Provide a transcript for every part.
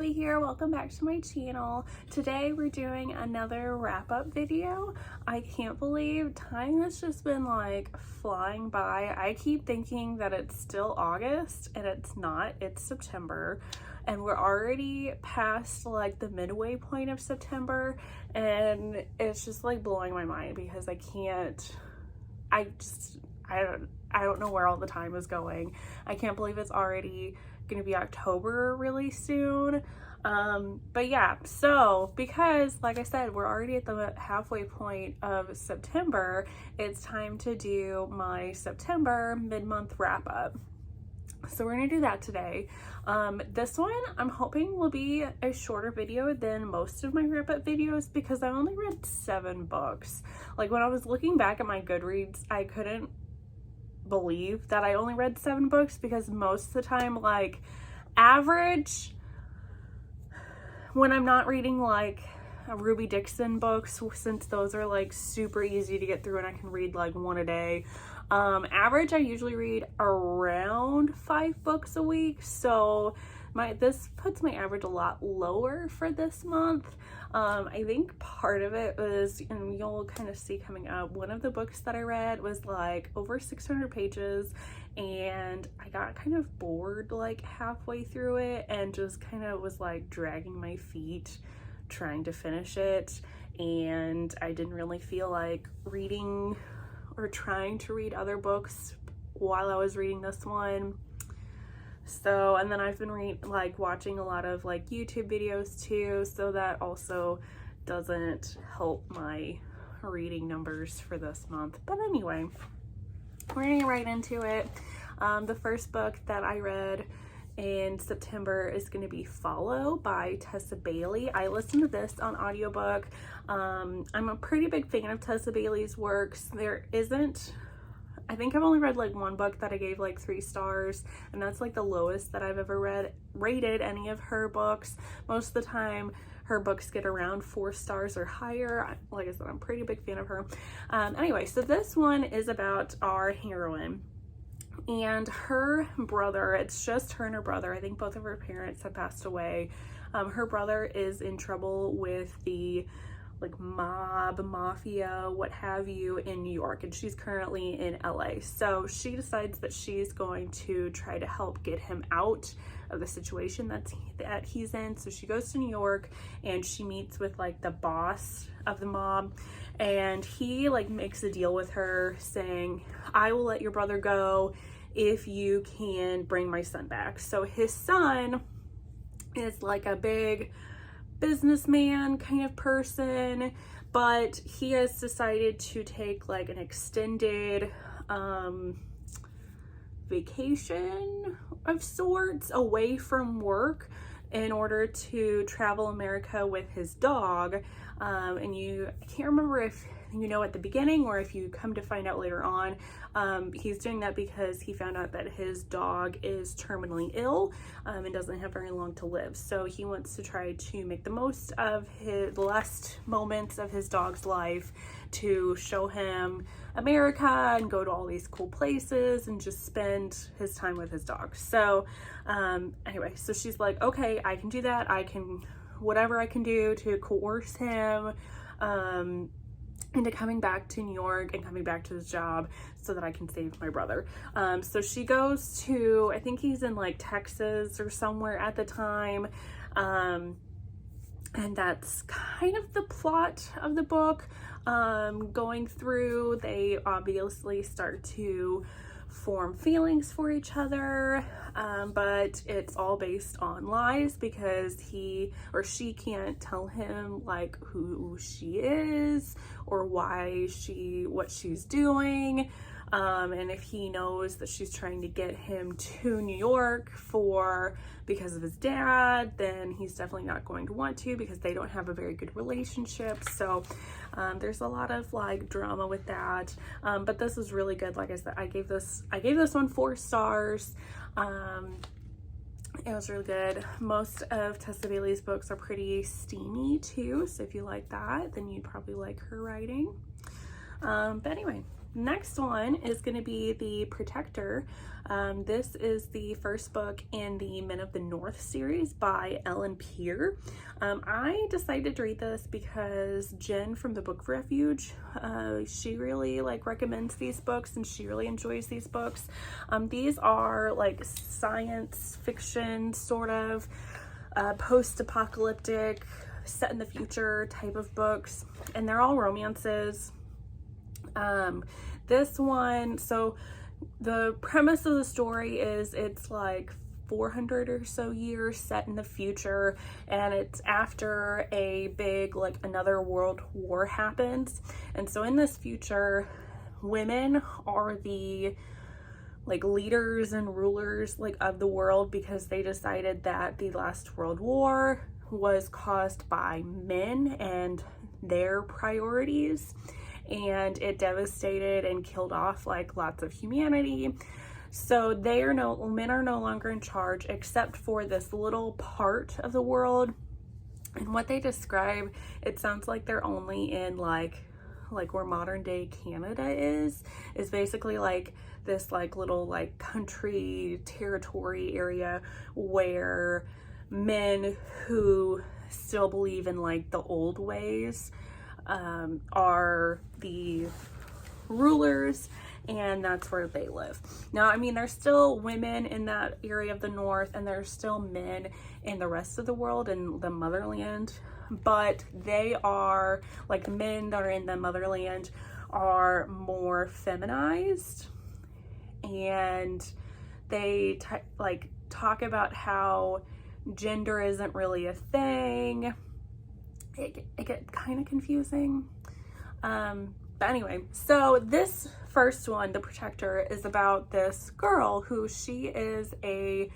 Bailey here. Welcome back to my channel. Today we're doing another wrap-up video. I can't believe time has just been like flying by. I keep thinking that it's still August and it's not. It's September and we're already past like the midway point of September, and it's just like blowing my mind because I don't know where all the time is going. I can't believe it's already gonna be October really soon. But yeah, so because like I said, we're already at the halfway point of September, it's time to do my September mid-month wrap-up. So we're gonna do that today. This one I'm hoping will be a shorter video than most of my wrap-up videos because I only read 7 books. Like when I was looking back at my Goodreads, I couldn't believe that I only read 7 books because most of the time, like average, when I'm not reading like Ruby Dixon books, since those are like super easy to get through and I can read like 1 a day, average I usually read around 5 books a week, so this puts my average a lot lower for this month. I think part of it was, and you'll kind of see coming up, one of the books that I read was like over 600 pages and I got kind of bored like halfway through it and just kind of was like dragging my feet trying to finish it, and I didn't really feel like reading or trying to read other books while I was reading this one. So, and then I've been watching a lot of like YouTube videos too, so that also doesn't help my reading numbers for this month. But anyway, we're gonna get right into it. The first book that I read in September is going to be Follow by Tessa Bailey. I listened to this on audiobook. I'm a pretty big fan of Tessa Bailey's works. I think I've only read like 1 book that I gave like 3 stars, and that's like the lowest that I've ever rated any of her books. Most of the time her books get around 4 stars or higher. Like I said, I'm a pretty big fan of her. Anyway, so this one is about our heroine and her brother. It's just her and her brother. I think both of her parents have passed away. Her brother is in trouble with the like mafia, what have you, in New York, and she's currently in LA. So she decides that she's going to try to help get him out of the situation that he's in. So she goes to New York and she meets with like the boss of the mob, and he like makes a deal with her saying, I will let your brother go if you can bring my son back. So his son is like a big businessman kind of person, but he has decided to take like an extended vacation of sorts away from work in order to travel America with his dog. And I can't remember if you know at the beginning or if you come to find out later on, he's doing that because he found out that his dog is terminally ill and doesn't have very long to live. So he wants to try to make the most of the last moments of his dog's life to show him America and go to all these cool places and just spend his time with his dog. So anyway, so she's like, okay, I can do that. Whatever I can do to coerce him into coming back to New York and coming back to his job so that I can save my brother. So she goes to, I think he's in like Texas or somewhere at the time. And that's kind of the plot of the book. Going through, they obviously start to form feelings for each other, but it's all based on lies because he or she can't tell him like who she is or what she's doing. And if he knows that she's trying to get him to New York because of his dad, then he's definitely not going to want to because they don't have a very good relationship. So there's a lot of like drama with that. But this is really good. Like I said, I gave this one 4 stars. It was really good. Most of Tessa Bailey's books are pretty steamy too, so if you like that, then you'd probably like her writing. But anyway, Next one is going to be The Protector. This is the first book in the Men of the North series by Ellen Peer. I decided to read this because Jen from the Book Refuge, she really recommends these books and she really enjoys these books. These are like science fiction, sort of post-apocalyptic, set in the future type of books, and they're all romances. This one, so the premise of the story is it's like 400 or so years set in the future, and it's after a big, another world war happens. And so in this future, women are the leaders and rulers of the world, because they decided that the last world war was caused by men and their priorities, and it devastated and killed off lots of humanity. So men are no longer in charge, except for this little part of the world. And what they describe, it sounds like they're only in where modern day Canada is basically this little country territory area where men who still believe in the old ways are the rulers, and that's where they live. Now, I mean, there's still women in that area of the North, and there's still men in the rest of the world, in the motherland, but they are, the men that are in the motherland are more feminized, and they talk about how gender isn't really a thing. It get kind of confusing. But anyway, so this first one, The Protector, is about this girl who she is I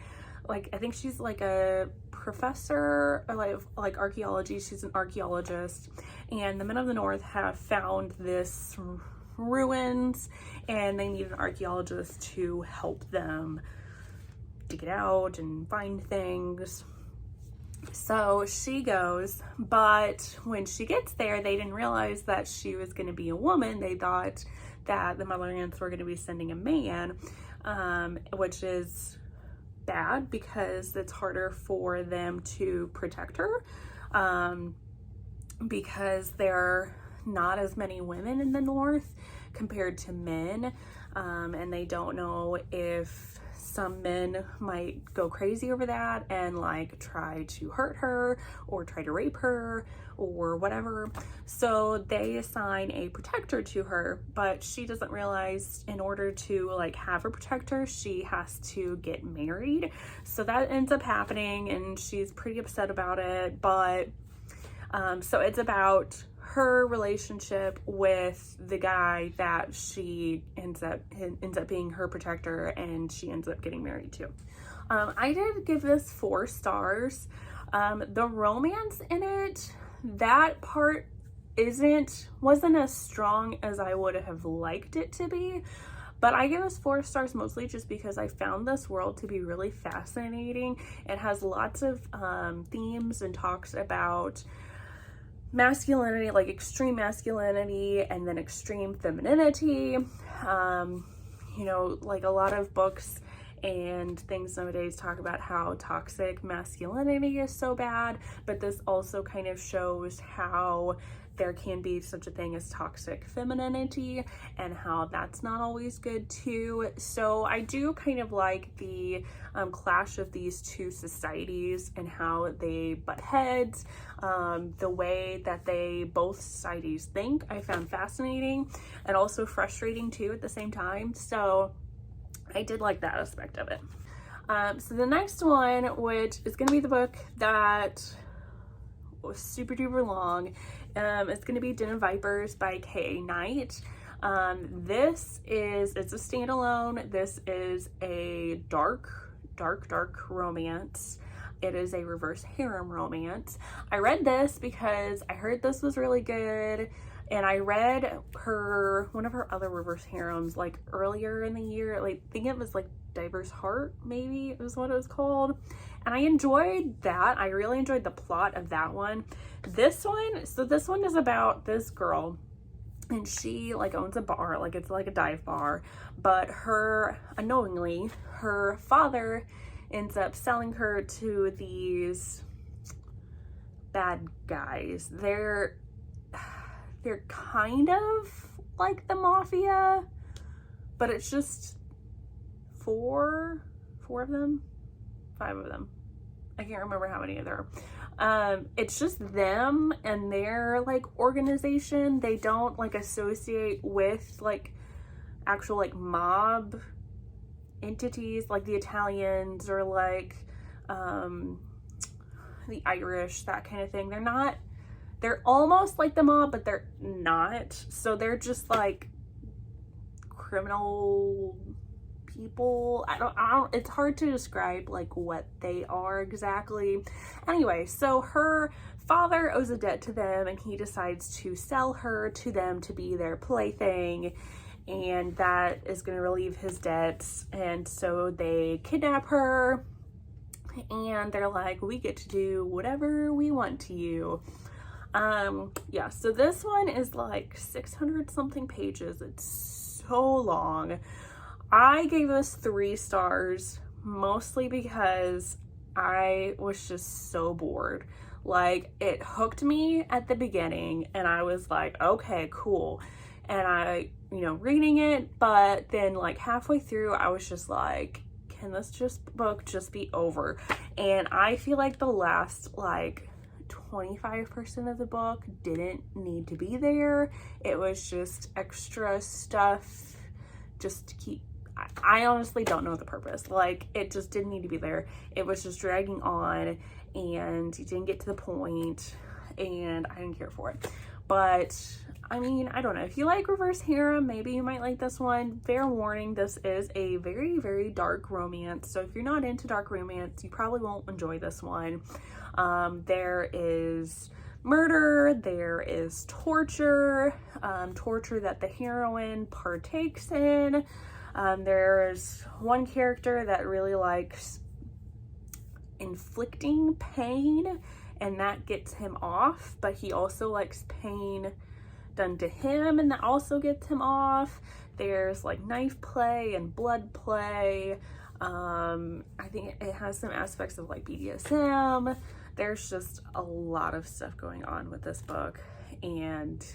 think she's a professor of archaeology. She's an archaeologist, and the Men of the North have found this ruins, and they need an archaeologist to help them dig it out and find things. So she goes, but when she gets there, they didn't realize that she was going to be a woman. They thought that the motherlands were going to be sending a man, which is bad because it's harder for them to protect her, because there are not as many women in the North compared to men, and they don't know if some men might go crazy over that and try to hurt her or try to rape her or whatever. So they assign a protector to her, but she doesn't realize in order to have a protector, she has to get married. So that ends up happening, and she's pretty upset about it. But so it's about her relationship with the guy that she ends up being her protector, and she ends up getting married to. I did give this 4 stars. The romance in it, that part wasn't as strong as I would have liked it to be, but I give this 4 stars mostly just because I found this world to be really fascinating. It has lots of themes and talks about masculinity, extreme masculinity, and then extreme femininity. A lot of books and things nowadays talk about how toxic masculinity is so bad, but this also kind of shows how there can be such a thing as toxic femininity and how that's not always good too. So I do kind of like the clash of these two societies and how they butt heads. The way that both societies think, I found fascinating and also frustrating too at the same time. So I did like that aspect of it. So the next one, which is going to be the book that was super duper long, it's going to be Denim Vipers by K.A. Knight. It's a standalone. This is a dark romance. It is a reverse harem romance. I read this because I heard this was really good, and I read one of her other reverse harems earlier in the year. I think it was Diver's Heart, maybe is what it was called. And I enjoyed that. I really enjoyed the plot of that one. This one is about this girl, and she like owns a bar, like it's like a dive bar, but unknowingly, her father ends up selling her to these bad guys. They're kind of like the mafia, but it's just four of them, 5 of them. I can't remember how many there are. It's just them and their like organization. They don't like associate with like actual like mob entities like the Italians or like the Irish, that kind of thing. They're almost like the mob, but they're not. So they're just like criminal people. I don't, it's hard to describe like what they are exactly. Anyway, so her father owes a debt to them and he decides to sell her to them to be their plaything, and that is going to relieve his debts. And so they kidnap her and they're like, we get to do whatever we want to you. Yeah, so this one is like 600 something pages. It's so long. I gave this 3 stars, mostly because I was just so bored. Like, it hooked me at the beginning and I was like, okay, cool. And I, reading it, but then like halfway through, I was just like, can this book just be over? And I feel like the last like 25% of the book didn't need to be there. It was just extra stuff just to keep. I honestly don't know the purpose. Like, it just didn't need to be there. It was just dragging on and you didn't get to the point and I didn't care for it. But I mean, I don't know. If you like reverse harem, maybe you might like this one. Fair warning, this is a very, very dark romance. So if you're not into dark romance, you probably won't enjoy this one. There is murder, there is torture, torture that the heroine partakes in. There's one character that really likes inflicting pain, and that gets him off, but he also likes pain done to him, and that also gets him off. There's like knife play and blood play. I think it has some aspects of like BDSM. There's just a lot of stuff going on with this book, and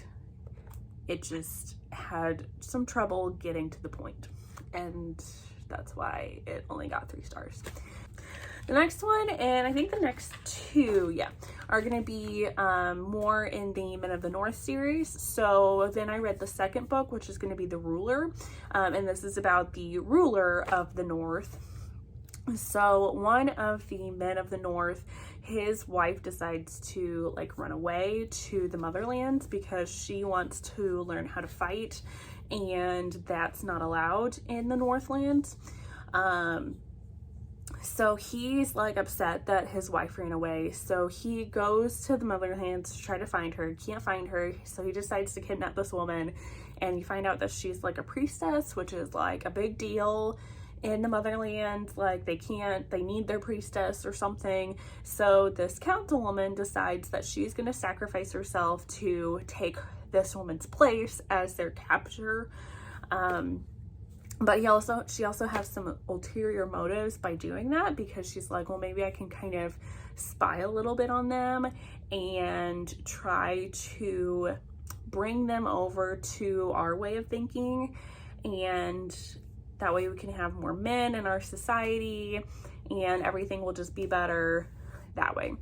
it just had some trouble getting to the point, and that's why it only got 3 stars. The next one, and I think the next 2, are going to be more in the Men of the North series. So then I read the second book, which is going to be The Ruler, and this is about the ruler of the North. So one of the men of the North, his wife decides to like run away to the motherlands because she wants to learn how to fight, and that's not allowed in the Northlands. So he's like upset that his wife ran away. So he goes to the motherlands to try to find her. Can't find her. So he decides to kidnap this woman, and you find out that she's like a priestess, which is like a big deal in the motherland. Like they need their priestess or something. So this councilwoman decides that she's going to sacrifice herself to take this woman's place as their captor. But she also has some ulterior motives by doing that, because she's like, well, maybe I can kind of spy a little bit on them and try to bring them over to our way of thinking, and that way we can have more men in our society and everything will just be better that way.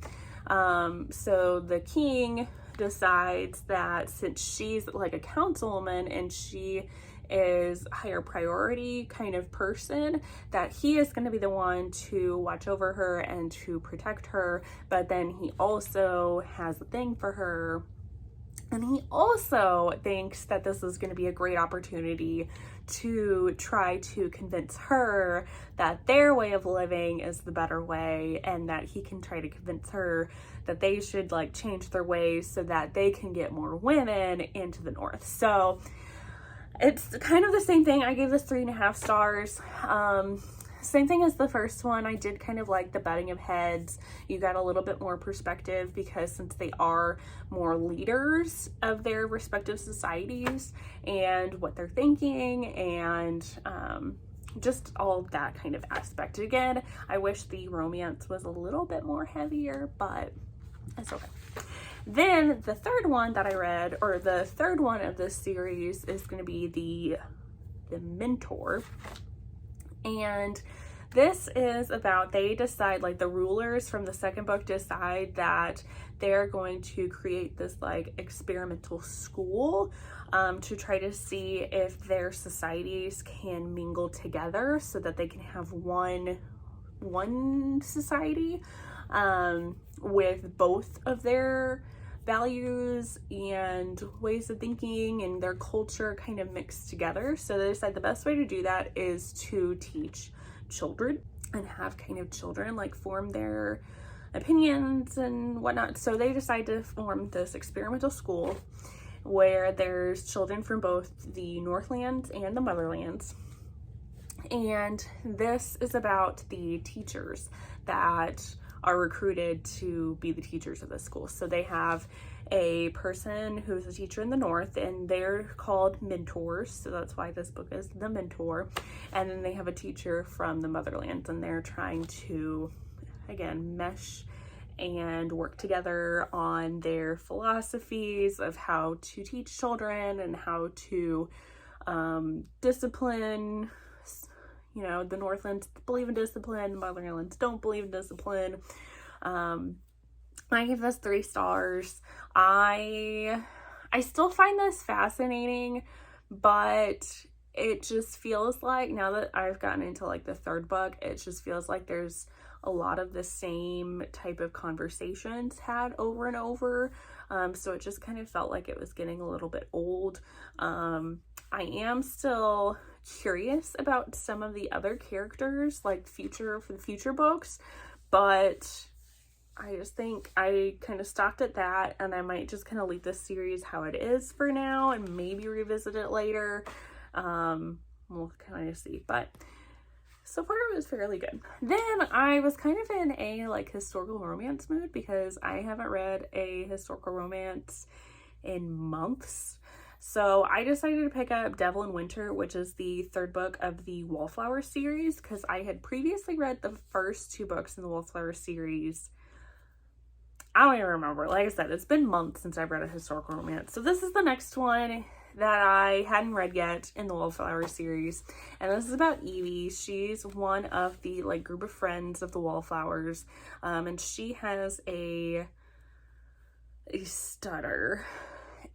So the king decides that since she's like a councilwoman and she is a higher priority kind of person, that he is going to be the one to watch over her and to protect her. But then he also has a thing for her, and he also thinks that this is going to be a great opportunity to try to convince her that their way of living is the better way, and that he can try to convince her that they should like change their ways so that they can get more women into the North. So it's kind of the same thing. I gave this 3.5 stars. Same thing as the first one. I did kind of like the butting of heads. You got a little bit more perspective because since they are more leaders of their respective societies and what they're thinking and just all of that kind of aspect. Again, I wish the romance was a little bit more heavier, but it's okay. Then the third one that I read, or the third one of this series, is going to be the Mentor. And this is about, they decide, like the rulers from the second book decide that they're going to create this like experimental school to try to see if their societies can mingle together so that they can have one society with both of their values and ways of thinking and their culture kind of mixed together. So they decide the best way to do that is to teach children and have kind of children like form their opinions and whatnot. So they decide to form this experimental school where there's children from both the Northlands and the Motherlands. And this is about the teachers that are recruited to be the teachers of the school. So they have a person who's a teacher in the North, and they're called mentors. So that's why this book is The Mentor. And then they have a teacher from the Motherlands, and they're trying to, again, mesh and work together on their philosophies of how to teach children and how to discipline. You know, the Northlands believe in discipline, the Motherlands don't believe in discipline. I give this 3 stars. I still find this fascinating, but it just feels like, now that I've gotten into like the third book, it just feels like there's a lot of the same type of conversations had over and over. So it just kind of felt like it was getting a little bit old. I am still curious about some of the other characters, like for the future books, but I just think I kind of stopped at that, and I might just kind of leave this series how it is for now and maybe revisit it later. We'll kind of see, but so far it was fairly good. Then I was kind of in a like historical romance mood because I haven't read a historical romance in months. So I decided to pick up Devon Winter, which is the 3rd book of the Wallflower series, because I had previously read the first 2 books in the Wallflower series. I don't even remember. Like I said, it's been months since I've read a historical romance. So this is the next one that I hadn't read yet in the Wallflower series. And this is about Evie. She's one of the like group of friends of the Wallflowers. And she has a stutter.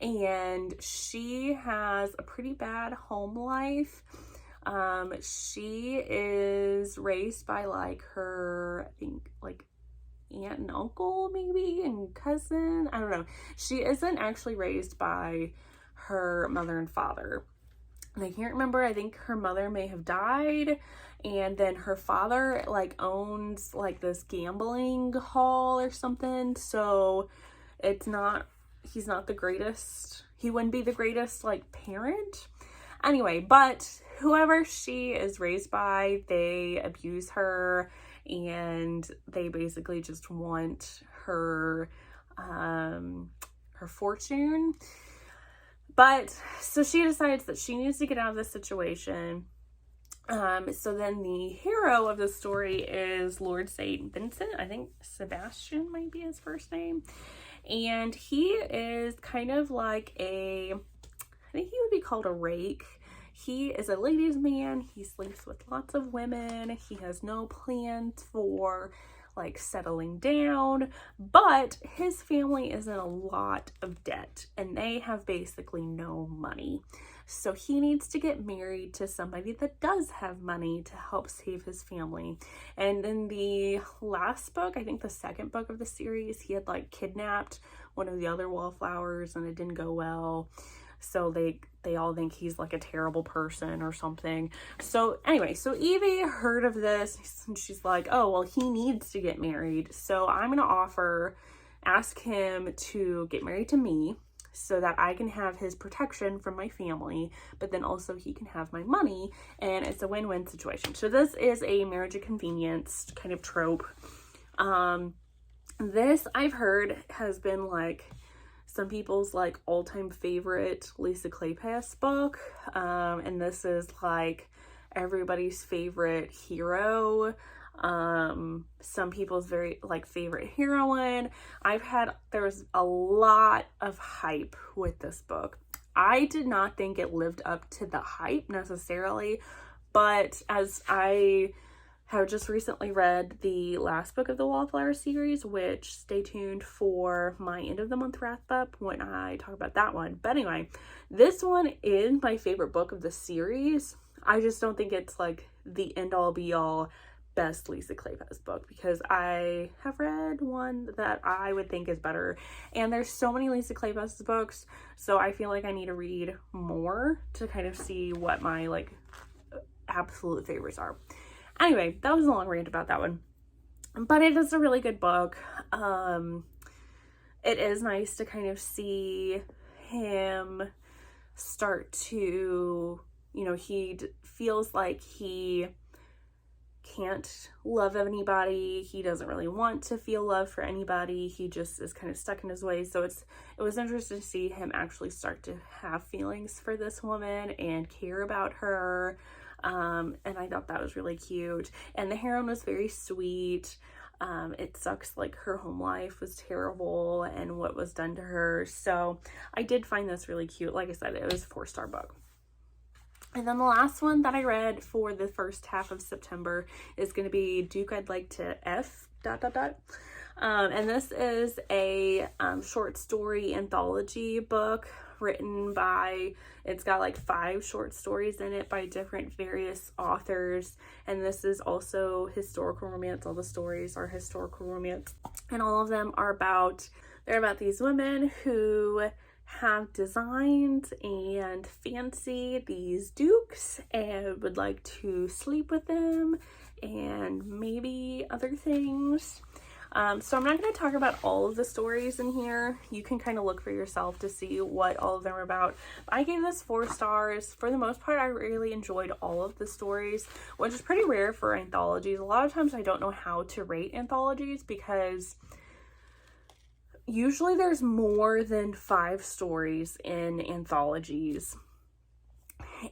And she has a pretty bad home life. She is raised by like her, I think like aunt and uncle maybe, and cousin. I don't know. She isn't actually raised by her mother and father. And I can't remember. I think her mother may have died. And then her father like owns like this gambling hall or something. So he's not the greatest. He wouldn't be the greatest like parent. Anyway, but whoever she is raised by, they abuse her and they basically just want her fortune. But so she decides that she needs to get out of this situation. So then the hero of the story is Lord St. Vincent. I think Sebastian might be his first name. And he is kind of like I think he would be called a rake. He is a ladies' man. He sleeps with lots of women. He has no plans for like settling down, but his family is in a lot of debt and they have basically no money. So he needs to get married to somebody that does have money to help save his family. And in the last book, I think the 2nd book of the series, he had like kidnapped one of the other Wallflowers and it didn't go well. So they all think he's like a terrible person or something. So anyway, so Evie heard of this and she's like, oh, well, he needs to get married. So I'm going to ask him to get married to me. so that I can have his protection from my family, but then also he can have my money, and it's a win-win situation. So this is a marriage of convenience kind of trope. This I've heard has been like some people's like all-time favorite Lisa Kleypas book, and this is like everybody's favorite hero, some people's very like favorite heroine. There was a lot of hype with this book. I did not think it lived up to the hype necessarily, but as I have just recently read the last book of the Wallflower series, which stay tuned for my end of the month wrap up when I talk about that one. But anyway, this one is my favorite book of the series. I just don't think it's like the end all be all best Lisa Kleypas book, because I have read one that I would think is better, and there's so many Lisa Kleypas books, so I feel like I need to read more to kind of see what my like absolute favorites are. Anyway, that was a long rant about that one, but it is a really good book. It is nice to kind of see him start to, you know, he feels like he can't love anybody. He doesn't really want to feel love for anybody. He just is kind of stuck in his ways. So it was interesting to see him actually start to have feelings for this woman and care about her. And I thought that was really cute. And the heroine was very sweet. It sucks like her home life was terrible and what was done to her. So I did find this really cute. Like I said, it was a 4-star book. And then the last one that I read for the first half of September is going to be Duke I'd Like to F... and this is a short story anthology book written by, it's got like 5 short stories in it by different various authors, and this is also historical romance. All the stories are historical romance, and all of them are they're about these women who have designed and fancy these dukes and would like to sleep with them and maybe other things. So I'm not going to talk about all of the stories in here. You can kind of look for yourself to see what all of them are about. I gave this 4 stars. For the most part, I really enjoyed all of the stories, which is pretty rare for anthologies. A lot of times I don't know how to rate anthologies because usually there's more than 5 stories in anthologies.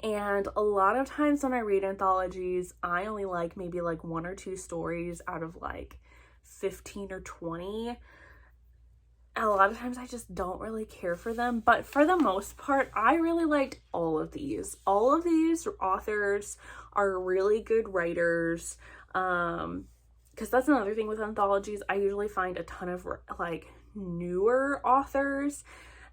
And a lot of times when I read anthologies, I only like maybe like 1 or 2 stories out of like 15 or 20. A lot of times I just don't really care for them, but for the most part I really liked all of these. All of these authors are really good writers, because that's another thing with anthologies. I usually find a ton of like newer authors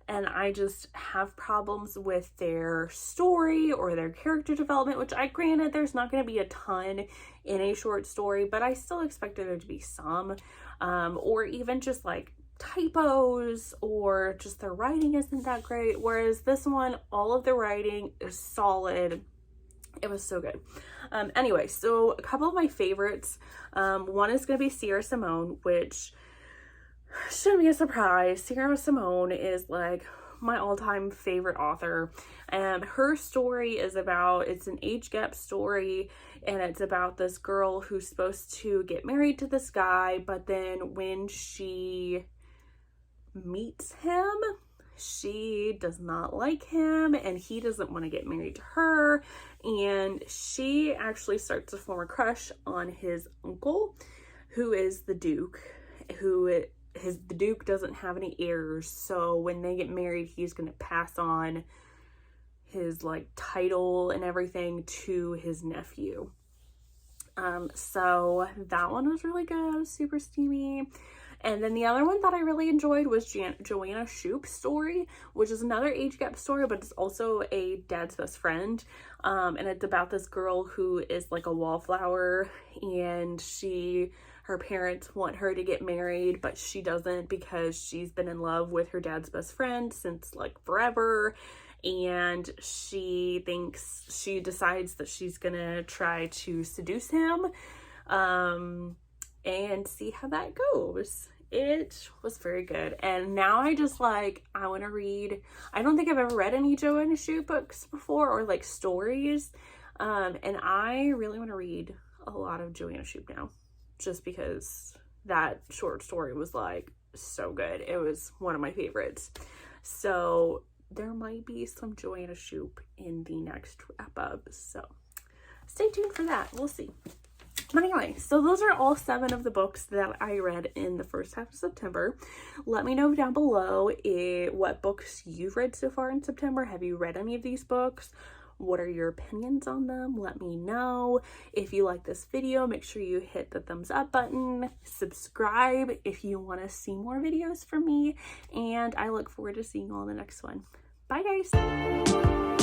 and I just have problems with their story or their character development, which granted there's not going to be a ton in a short story, but I still expected there to be some, or even just like typos, or just their writing isn't that great. Whereas this one, all of the writing is solid. It was so good. Anyway, so a couple of my favorites. One is going to be Sierra Simone, which shouldn't be a surprise. Sierra Simone is like my all-time favorite author, and her story is it's an age gap story, and it's about this girl who's supposed to get married to this guy, but then when she meets him, she does not like him and he doesn't want to get married to her, and she actually starts to form a crush on his uncle, who is the Duke, the Duke doesn't have any heirs, so when they get married, he's going to pass on his like title and everything to his nephew. So that one was really good, super steamy. And then the other one that I really enjoyed was Joanna Shoop's story, which is another age gap story, but it's also a dad's best friend. And it's about this girl who is like a wallflower, and her parents want her to get married, but she doesn't because she's been in love with her dad's best friend since like forever. And she decides that she's gonna try to seduce him, and see how that goes. It was very good. And now I just like, I want to read. I don't think I've ever read any Joanna Shupe books before, or like stories. And I really want to read a lot of Joanna Shupe now, just because that short story was like so good. It was one of my favorites. So there might be some Joanna Shupe in the next wrap up. So stay tuned for that. We'll see. But anyway, so those are all 7 of the books that I read in the first half of September. Let me know down below what books you've read so far in September. Have you read any of these books? What are your opinions on them? Let me know. If you like this video, make sure you hit the thumbs up button. Subscribe if you want to see more videos from me. And I look forward to seeing you all in the next one. Bye, guys.